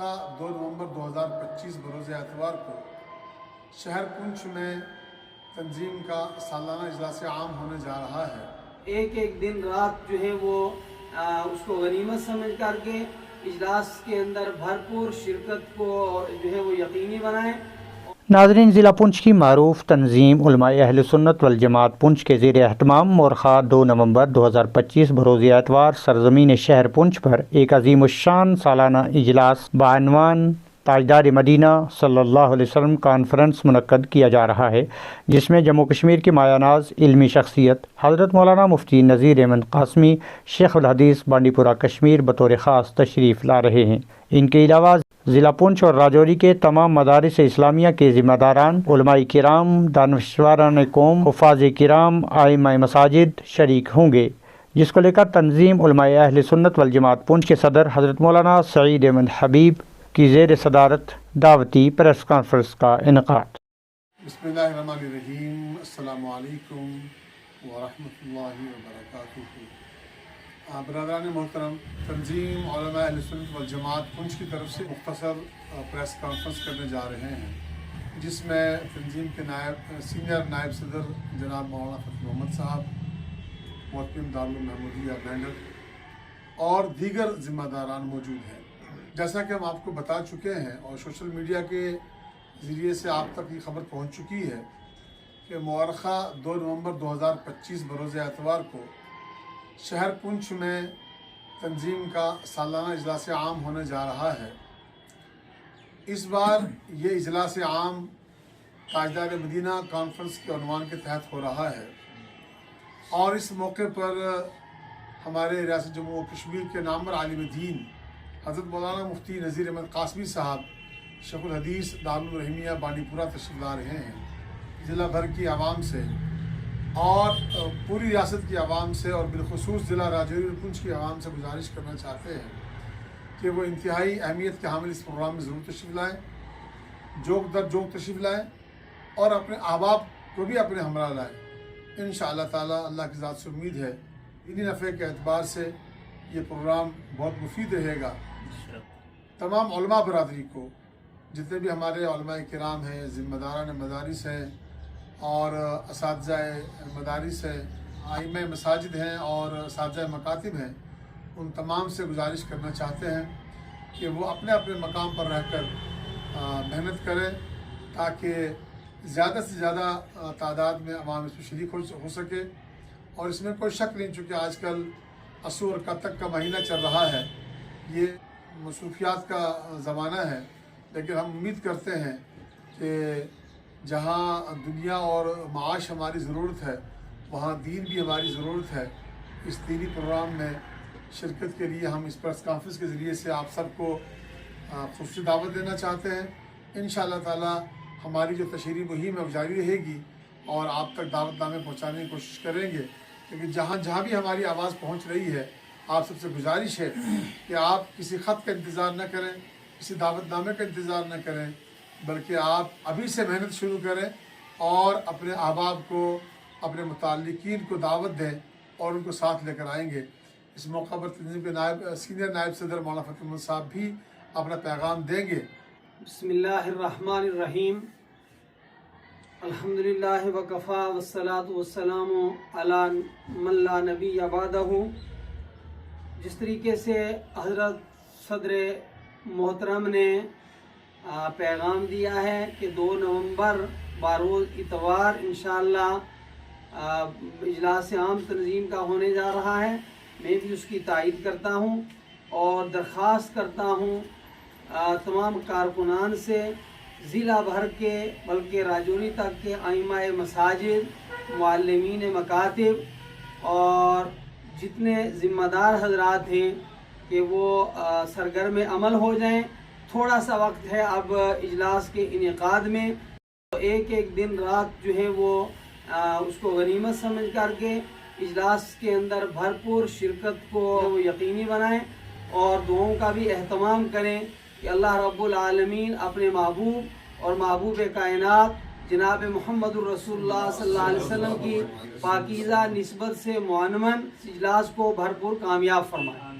मुआरखा 2 नवंबर 2025 बरोज़ एतवार को शहर पुंछ में तंजीम का सालाना इजलास आम होने जा रहा है। एक एक दिन रात जो है वो उसको गनीमत समझ करके इजलास के अंदर भरपूर शिरकत को जो है वो यकीनी बनाएं। नाज़रीन, ज़िला पुंछ की मारूफ तंजीम उलमाए अहले सुन्नत वल जमात पुंछ के ज़ेर एहतमाम मुआरखा 2 नवंबर 2025 बरोज़ एतवार सरज़मीन शहर पुंछ पर एक अज़ीमुश्शान सालाना इजलास बानवान ताजदार मदीना सल्लल्लाहु अलैहि वसल्लम कॉन्फ्रेंस मुनक्कद किया जा रहा है, जिसमें जम्मू कश्मीर की मायानाज इल्मी शख्सियत हज़रत मौलाना मुफ्ती नज़ीर अहमद क़ासमी शेख उल हदीस बांडीपुरा कश्मीर बतौर ख़ास तशरीफ़ ला रहे हैं। इनके अलावा ज़िला पुंछ और राजौरी के तमाम मदारिस इस्लामिया के ज़िम्मेदारान, उलमाए किराम, दानश्वरान कौम, हुफ़ाज़ किराम, आइम्माए मसाजिद शरीक होंगे, जिसको लेकर तंजीम उलमाए अहले सुन्नत वल जमात पुंछ के सदर हज़रत मौलाना सईद अहमद हबीब की ज़ेर सदारत दावती प्रेस कॉन्फ्रेंस का इनेकाद। बिस्मिल्लाहिर्रहमानिर्रहीम, अस्सलामु अलैकुम व रहमतुल्लाहि व बरकातुहू। बरादरान मोहतरम, तंजीम उलमाए अहले सुन्नत वल जमात पुंछ की तरफ से मुख्तसर प्रेस कॉन्फ्रेंस करने जा रहे हैं, जिसमें तंजीम के सीनियर नायब सदर जनाब मौलाना फ़ज़ल मोहम्मद साहब, मुअत्तिम दारुल महमूदिया मेंढर और दीगर ज़िम्मेदारान मौजूद हैं। जैसा कि हम आपको बता चुके हैं और सोशल मीडिया के ज़रिए से आप तक ये खबर पहुंच चुकी है कि मुआरखा 2 नवंबर 2025 बरोज़ एतवार को शहर पुंछ में तंजीम का सालाना इजलास आम होने जा रहा है। इस बार ये इजलास आम ताजदार मदीना कॉन्फ्रेंस के उन्वान के तहत हो रहा है और इस मौके पर हमारे रियासत जम्मू व कश्मीर के नामवर आलिम दीन हज़रत मौलाना मुफ्ती नज़ीर अहमद क़ासमी साहब शेख उल हदीस दारुल रहमिया बांडीपुरा तशरीफ़ ला रहे हैं। ज़िला भर की आवाम से और पूरी रियासत की आवाम से और बिलखुसूस ज़िला राजौरी और पुंछ की आवाम से गुजारिश करना चाहते हैं कि वो इंतहाई अहमियत के हामिल इस प्रोग्राम में ज़रूर तशरीफ़ लाएँ, जोक दर जोक तशरीफ़ लाएँ और अपने अहबाब को भी अपने हमरा लाएँ। इंशाअल्लाह ताला अल्लाह की ज़ात से उम्मीद है इन्हीं नफ़े के एतबार से ये प्रोग्राम बहुत मुफीद रहेगा। तमाम उलमा बरादरी को, जितने भी हमारे उलमाए किराम हैं, ज़िम्मेदारान मदारिस हैं और असातिज़ाए मदारिस हैं, आइम्माए मसाजिद हैं और असातिज़ाए मकातिब हैं, उन तमाम से गुजारिश करना चाहते हैं कि वो अपने अपने मकाम पर रहकर मेहनत करें ताकि ज़्यादा से ज़्यादा तादाद में अवाम इसमें शरीक हो सके। और इसमें कोई शक नहीं, चूँकि आजकल असू और कतक का महीना चल रहा है, ये मसरूफियात का ज़माना है, लेकिन हम उम्मीद करते हैं कि जहाँ दुनिया और माश हमारी ज़रूरत है, वहाँ दीन भी हमारी ज़रूरत है। इस दीनी प्रोग्राम में शिरकत के लिए हम इस प्रेस कॉन्फ्रेंस के ज़रिए से आप सबको खुसूसी दावत देना चाहते हैं। इंशाअल्लाह ताला हमारी जो तशरीह मुहिम है वो जारी रहेगी और आप तक दावतनामे पहुँचाने की कोशिश करेंगे। लेकिन जहाँ भी हमारी आवाज़ पहुँच रही है, आप सबसे गुजारिश है कि आप किसी ख़त का इंतज़ार न करें, किसी दावतनामे का इंतज़ार न करें, बल्कि आप अभी से मेहनत शुरू करें और अपने अहबाब को, अपने मुताल्लिकीन को दावत दें और उनको साथ लेकर आएंगे। इस मौका पर तंजीम के सीनियर नायब सदर मौलाना फ़ज़ल मोहम्मद साहब भी अपना पैगाम देंगे। बिस्मिल्लाहिर्रहमानिर्रहीम, अल्हम्दुलिल्लाहि व कफ़ा वस्सलातु वस्सलामु अला मन ला नबिय्य बअदहु। जिस तरीके से हज़रत सदर मोहतरम ने पैगाम दिया है कि 2 नवंबर बारोज़ इतवार इंशाअल्लाह इजलास आम तंजीम का होने जा रहा है, मैं भी उसकी तायीद करता हूँ और दरख्वास्त करता हूँ तमाम कारकुनान से, ज़िला भर के बल्कि राजौरी तक के आइम्माए मसाजिद, मुअल्लिमीन मकातिब और जितने ज़िम्मेदार हजरात हैं कि वो सरगर्म अमल हो जाएं। थोड़ा सा वक्त है अब इजलास के इनेकाद में, तो एक एक दिन रात जो है वो उसको गनीमत समझ करके इजलास के अंदर भरपूर शिरकत को वो यकीनी बनाएं और दुआओं का भी एहतमाम करें कि अल्लाह रब्बुल आलमीन अपने महबूब और महबूब कायनात जनाब मुहम्मदुर रसूलुल्लाह सल्लल्लाहु अलैहि वसल्लम की पाकीज़ा निस्बत से मुअन्नमन इजलास को भरपूर कामयाब फरमाए।